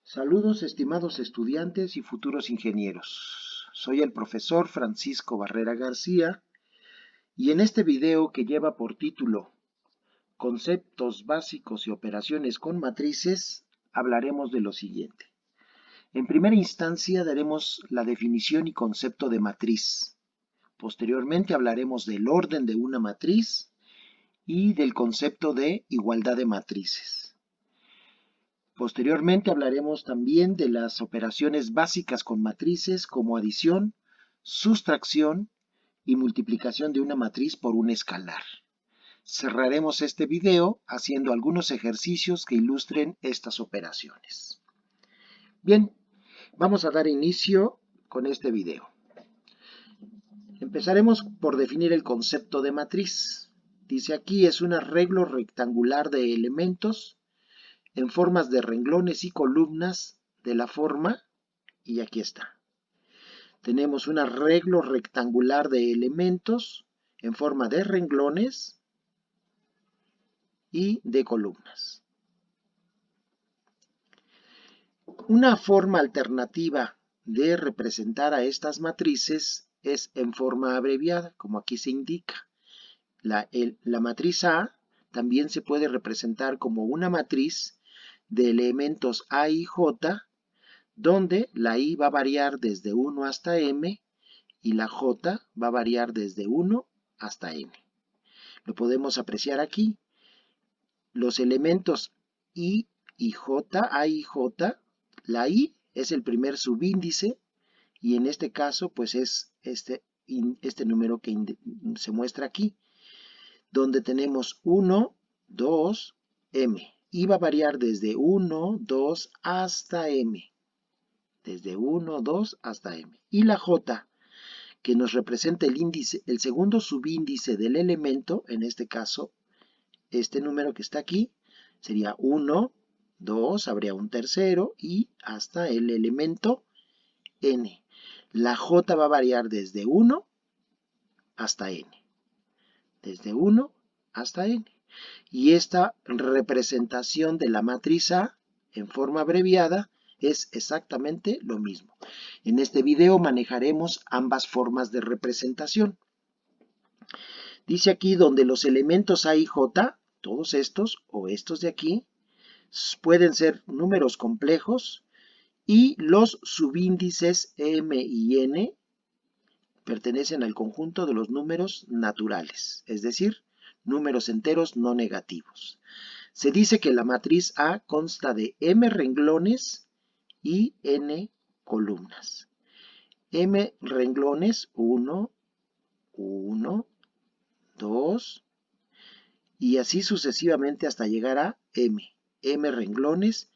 Saludos, estimados estudiantes y futuros ingenieros. Soy el profesor Francisco Barrera García y en este video que lleva por título Conceptos básicos y operaciones con matrices, hablaremos de lo siguiente. En primera instancia daremos la definición y concepto de matriz. Posteriormente hablaremos del orden de una matriz y del concepto de igualdad de matrices. Posteriormente hablaremos también de las operaciones básicas con matrices como adición, sustracción y multiplicación de una matriz por un escalar. Cerraremos este video haciendo algunos ejercicios que ilustren estas operaciones. Bien, vamos a dar inicio con este video. Empezaremos por definir el concepto de matriz. Dice aquí es un arreglo rectangular de elementos en formas de renglones y columnas de la forma, y aquí está. Tenemos un arreglo rectangular de elementos en forma de renglones y de columnas. Una forma alternativa de representar a estas matrices es en forma abreviada, como aquí se indica. La matriz A también se puede representar como una matriz de elementos A y J, donde la I va a variar desde 1 hasta M y la J va a variar desde 1 hasta N. Lo podemos apreciar aquí. Los elementos I y J, A y J, la I es el primer subíndice y en este caso pues es este número que se muestra aquí, donde tenemos 1, 2, M. I va a variar desde 1, 2 hasta M. Desde 1, 2 hasta M. Y la J, que nos representa el índice, el segundo subíndice del elemento, en este caso, este número que está aquí, sería 1, 2, habría un tercero y hasta el elemento N. La J va a variar desde 1 hasta N. Desde 1 hasta N. Y esta representación de la matriz A en forma abreviada es exactamente lo mismo. En este video manejaremos ambas formas de representación. Dice aquí donde los elementos A y J, todos estos o estos de aquí, pueden ser números complejos y los subíndices M y N pertenecen al conjunto de los números naturales, es decir, números enteros no negativos. Se dice que la matriz A consta de M renglones y N columnas. M renglones, 1, 1, 2, y así sucesivamente hasta llegar a M. M renglones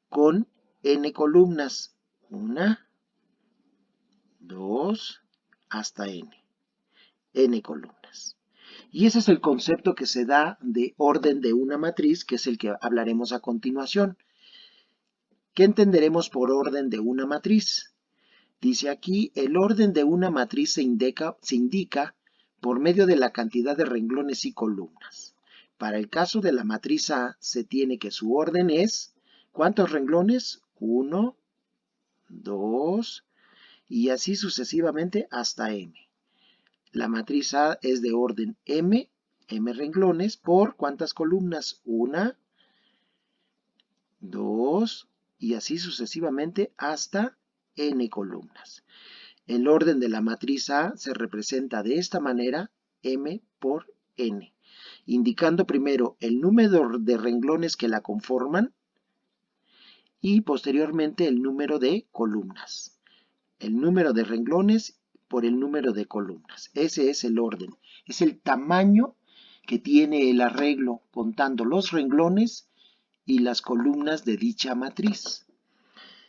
con N columnas, 1, 2, hasta N. N columnas. Y ese es el concepto que se da de orden de una matriz, que es el que hablaremos a continuación. ¿Qué entenderemos por orden de una matriz? Dice aquí, el orden de una matriz se indica por medio de la cantidad de renglones y columnas. Para el caso de la matriz A, se tiene que su orden es, ¿cuántos renglones? 1, 2, y así sucesivamente hasta M. La matriz A es de orden M, M renglones, por ¿cuántas columnas? 1, 2, y así sucesivamente hasta N columnas. El orden de la matriz A se representa de esta manera, M por N, indicando primero el número de renglones que la conforman y posteriormente el número de columnas. El número de renglones por el número de columnas. Ese es el orden. Es el tamaño que tiene el arreglo contando los renglones y las columnas de dicha matriz.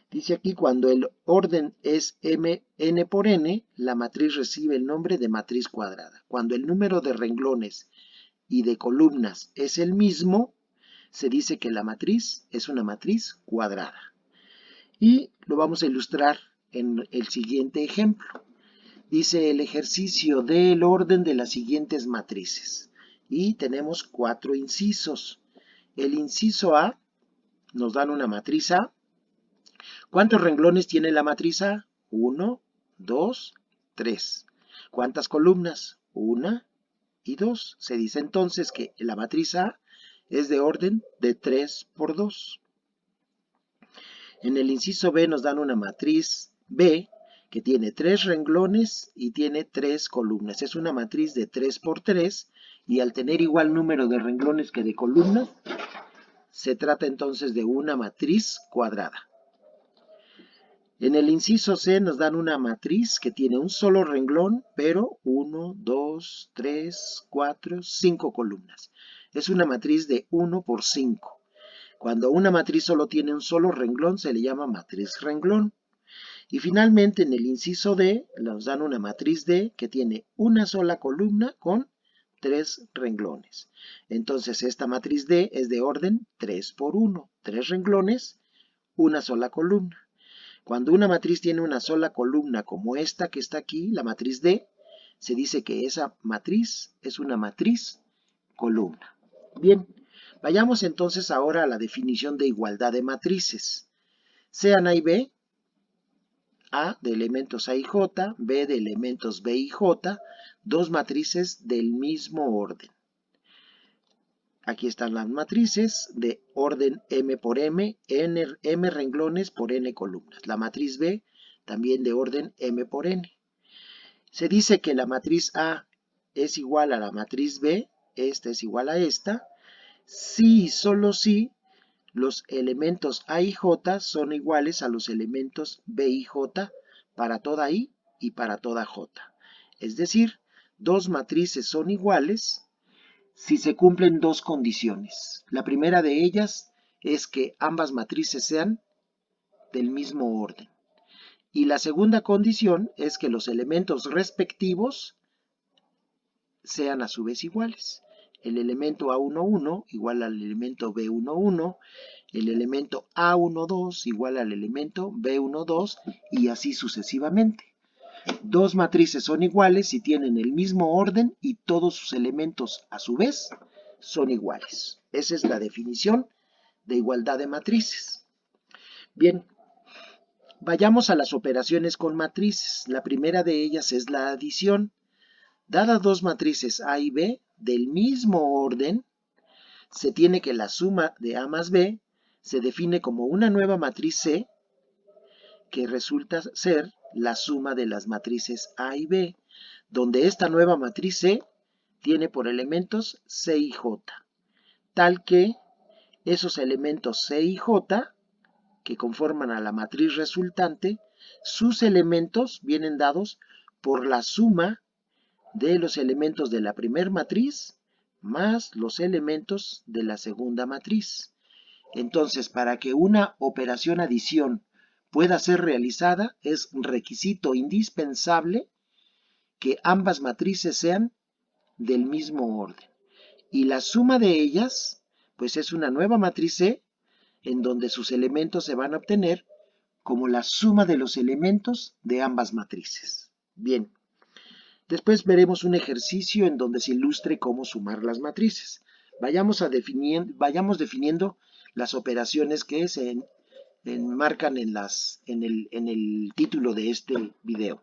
Dice aquí, cuando el orden es N por N, la matriz recibe el nombre de matriz cuadrada. Cuando el número de renglones y de columnas es el mismo, se dice que la matriz es una matriz cuadrada. Y lo vamos a ilustrar en el siguiente ejemplo. Dice el ejercicio del orden de las siguientes matrices. Y tenemos 4 incisos. El inciso A nos dan una matriz A ¿Cuántos renglones tiene la matriz A? 1, 2, 3. ¿Cuántas columnas? 1 y 2. Se dice entonces que la matriz A es de orden de 3 por 2. En el inciso B nos dan una matriz B que tiene 3 renglones y tiene 3 columnas. Es una matriz de 3 por 3 y al tener igual número de renglones que de columnas, se trata entonces de una matriz cuadrada. En el inciso C nos dan una matriz que tiene un solo renglón, pero 1, 2, 3, 4, 5 columnas. Es una matriz de 1 por 5. Cuando una matriz solo tiene un solo renglón, se le llama matriz renglón. Y finalmente, en el inciso D, nos dan una matriz D que tiene una sola columna con 3 renglones. Entonces, esta matriz D es de orden 3 por 1. 3 renglones, una sola columna. Cuando una matriz tiene una sola columna como esta que está aquí, la matriz D, se dice que esa matriz es una matriz columna. Bien, vayamos entonces ahora a la definición de igualdad de matrices. Sean A y B, A de elementos A y J, B de elementos B y J, dos matrices del mismo orden. Aquí están las matrices de orden M por M, M renglones por N columnas. La matriz B también de orden M por N. Se dice que la matriz A es igual a la matriz B, esta es igual a esta, si y solo si los elementos A y J son iguales a los elementos B y J para toda I y para toda J. Es decir, dos matrices son iguales si se cumplen dos condiciones. La primera de ellas es que ambas matrices sean del mismo orden. Y la segunda condición es que los elementos respectivos sean a su vez iguales. El elemento A11 igual al elemento B11, el elemento A12 igual al elemento B12 y así sucesivamente. Dos matrices son iguales si tienen el mismo orden y todos sus elementos a su vez son iguales. Esa es la definición de igualdad de matrices. Bien, vayamos a las operaciones con matrices. La primera de ellas es la adición. Dadas dos matrices A y B del mismo orden, se tiene que la suma de A más B se define como una nueva matriz C que resulta ser la suma de las matrices A y B, donde esta nueva matriz C tiene por elementos C y J, tal que esos elementos C y J que conforman a la matriz resultante, sus elementos vienen dados por la suma de los elementos de la primera matriz más los elementos de la segunda matriz. Entonces, para que una operación adición pueda ser realizada, es requisito indispensable que ambas matrices sean del mismo orden. Y la suma de ellas, pues es una nueva matriz C, en donde sus elementos se van a obtener como la suma de los elementos de ambas matrices. Bien, después veremos un ejercicio en donde se ilustre cómo sumar las matrices. Vayamos definiendo las operaciones que se enmarcan en el título de este video.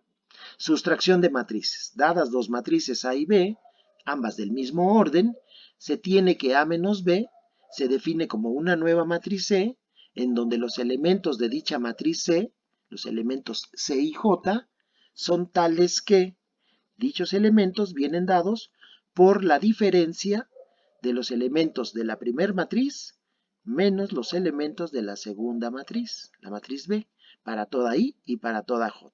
Sustracción de matrices. Dadas dos matrices A y B, ambas del mismo orden, se tiene que A menos B se define como una nueva matriz C, en donde los elementos de dicha matriz C, los elementos C y J, son tales que dichos elementos vienen dados por la diferencia de los elementos de la primera matriz menos los elementos de la segunda matriz, la matriz B, para toda I y para toda J.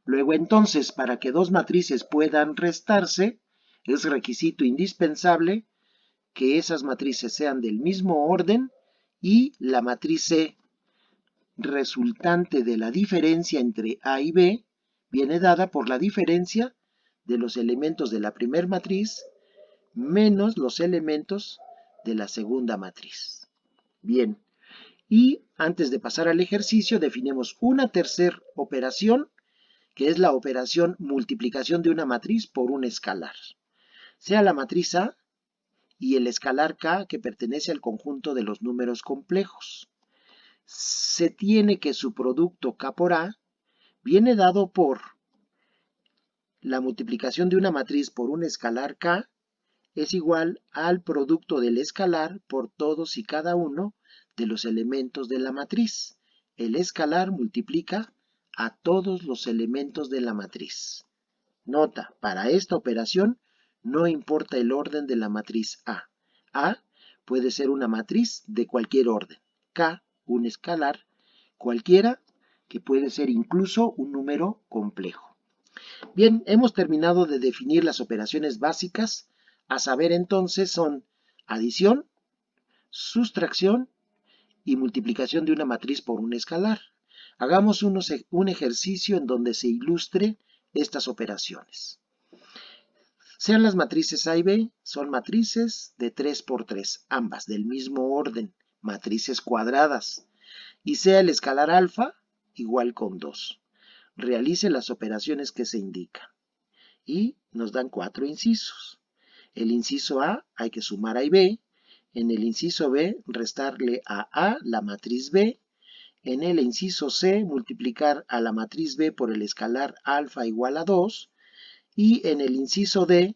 Luego entonces, para que dos matrices puedan restarse, es requisito indispensable que esas matrices sean del mismo orden y la matriz C resultante de la diferencia entre A y B viene dada por la diferencia de los elementos de la primera matriz menos los elementos de la segunda matriz. Bien, y antes de pasar al ejercicio definimos una tercera operación que es la operación multiplicación de una matriz por un escalar. Sea la matriz A y el escalar K que pertenece al conjunto de los números complejos. se tiene que su producto K por A viene dado por la multiplicación de una matriz por un escalar K es igual al producto del escalar por todos y cada uno de los elementos de la matriz. El escalar multiplica a todos los elementos de la matriz. Nota, para esta operación no importa el orden de la matriz A. A puede ser una matriz de cualquier orden. K, un escalar, cualquiera, que puede ser incluso un número complejo. Bien, hemos terminado de definir las operaciones básicas. A saber entonces son adición, sustracción y multiplicación de una matriz por un escalar. Hagamos un ejercicio en donde se ilustre estas operaciones. Sean las matrices A y B, son matrices de 3 por 3, ambas del mismo orden, matrices cuadradas. Y sea el escalar alfa igual con 2. Realice las operaciones que se indican. Y nos dan 4 incisos. El inciso A hay que sumar A y B. En el inciso B restarle a A la matriz B. En el inciso C multiplicar a la matriz B por el escalar alfa igual a 2. Y en el inciso D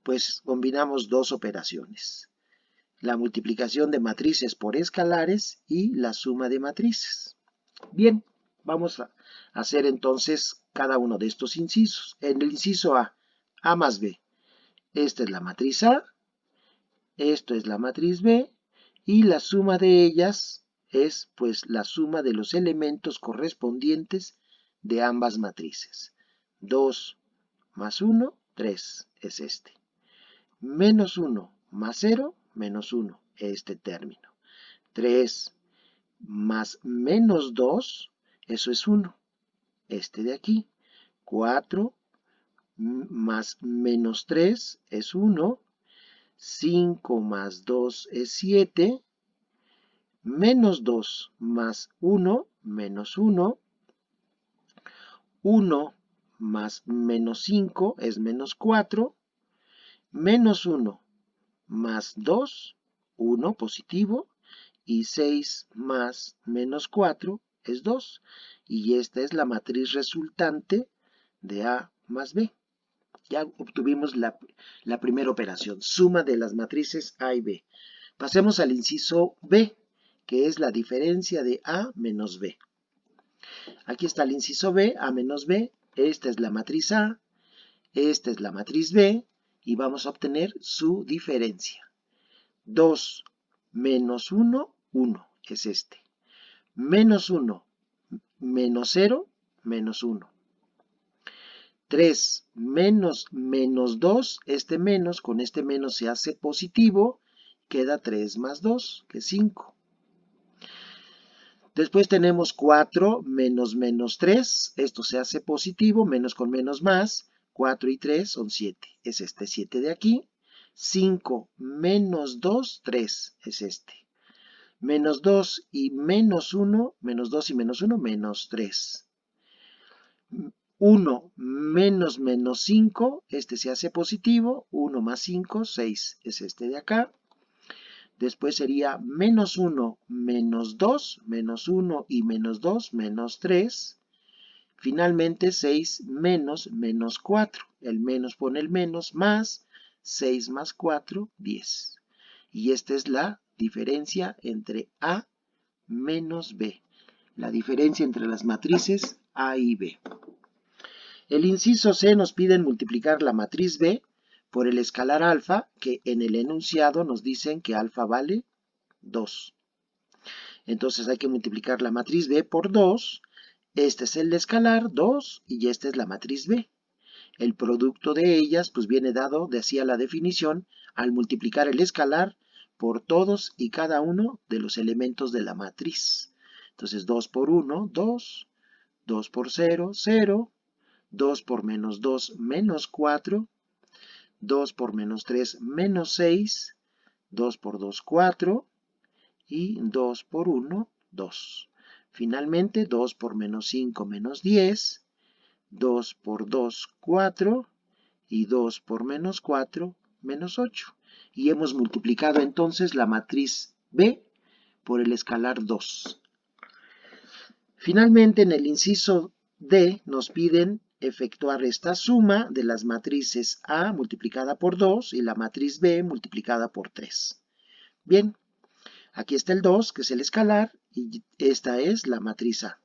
pues combinamos dos operaciones. La multiplicación de matrices por escalares y la suma de matrices. Bien, vamos a hacer entonces cada uno de estos incisos. En el inciso A más B. Esta es la matriz A, esto es la matriz B, y la suma de ellas es pues la suma de los elementos correspondientes de ambas matrices. 2 más 1, 3 es este. Menos 1 más 0, menos 1, este término. 3 más menos 2, eso es 1, este de aquí. 4 más menos 3 es 1. 5 más 2 es 7. Menos 2 más 1, menos 1. 1 más menos 5 es menos 4. Menos 1 más 2, 1 positivo. Y 6 más menos 4 es 2. Y esta es la matriz resultante de A más B. Ya obtuvimos la primera operación, suma de las matrices A y B. Pasemos al inciso B, que es la diferencia de A menos B. Aquí está el inciso B, A menos B. Esta es la matriz A, esta es la matriz B, y vamos a obtener su diferencia. 2 menos 1, 1 es este. Menos 1, menos 0, menos 1. 3 menos menos 2, este menos con este menos se hace positivo, queda 3 más 2, que es 5. Después tenemos 4 menos menos 3, esto se hace positivo, menos con menos más, 4 y 3 son 7, es este 7 de aquí. 5 menos 2, 3 es este. Menos 2 y menos 1, menos 2 y menos 1, menos 3. 1 menos menos 5, este se hace positivo, 1 más 5, 6 es este de acá. Después sería menos 1 menos 2, menos 1 y menos 2, menos 3. Finalmente 6 menos menos 4, el menos pone el menos, más 6 más 4, 10. Y esta es la diferencia entre A menos B, la diferencia entre las matrices A y B. El inciso C nos pide multiplicar la matriz B por el escalar alfa, que en el enunciado nos dicen que alfa vale 2. Entonces hay que multiplicar la matriz B por 2. Este es el escalar, 2, y esta es la matriz B. El producto de ellas pues viene dado, decía la definición, al multiplicar el escalar por todos y cada uno de los elementos de la matriz. Entonces 2 por 1, 2, 2 por 0, 0, 2 por menos 2, menos 4, 2 por menos 3, menos 6, 2 por 2, 4, y 2 por 1, 2. Finalmente, 2 por menos 5, menos 10, 2 por 2, 4, y 2 por menos 4, menos 8. Y hemos multiplicado entonces la matriz B por el escalar 2. Finalmente, en el inciso D nos piden efectuar esta suma de las matrices A multiplicada por 2 y la matriz B multiplicada por 3. Bien, aquí está el 2, que es el escalar, y esta es la matriz A.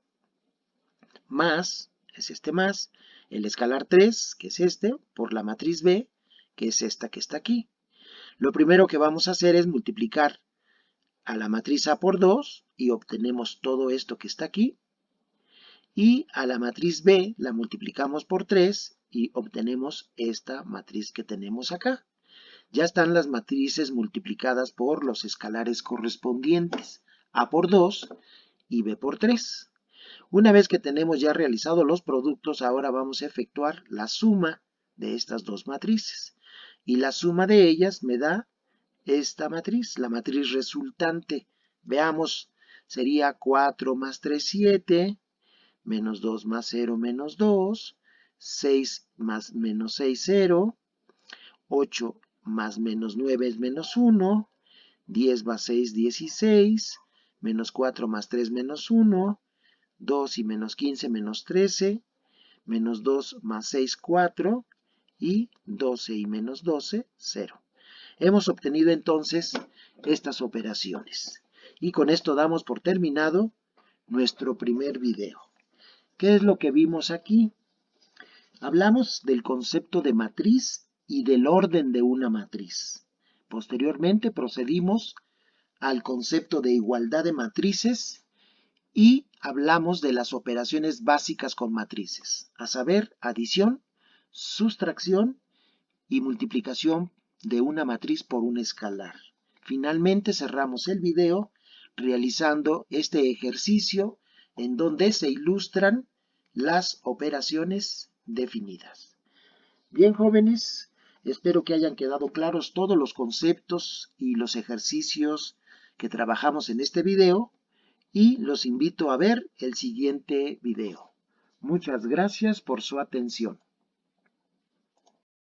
Más, es este más, el escalar 3, que es este, por la matriz B, que es esta que está aquí. Lo primero que vamos a hacer es multiplicar a la matriz A por 2 y obtenemos todo esto que está aquí. Y a la matriz B la multiplicamos por 3 y obtenemos esta matriz que tenemos acá. Ya están las matrices multiplicadas por los escalares correspondientes, A por 2 y B por 3. Una vez que tenemos ya realizado los productos, ahora vamos a efectuar la suma de estas dos matrices. Y la suma de ellas me da esta matriz, la matriz resultante. Veamos, sería 4 más 3, 7, menos 2 más 0, menos 2, 6 más menos 6, 0, 8 más menos 9 es menos 1, 10 más 6, 16, menos 4 más 3, menos 1, 2 y menos 15, menos 13, menos 2 más 6, 4, y 12 y menos 12, 0. Hemos obtenido entonces estas operaciones. Y con esto damos por terminado nuestro primer video. ¿Qué es lo que vimos aquí? Hablamos del concepto de matriz y del orden de una matriz. Posteriormente procedimos al concepto de igualdad de matrices y hablamos de las operaciones básicas con matrices, a saber, adición, sustracción y multiplicación de una matriz por un escalar. Finalmente cerramos el video realizando este ejercicio en donde se ilustran las operaciones definidas. Bien, jóvenes, espero que hayan quedado claros todos los conceptos y los ejercicios que trabajamos en este video y los invito a ver el siguiente video. Muchas gracias por su atención.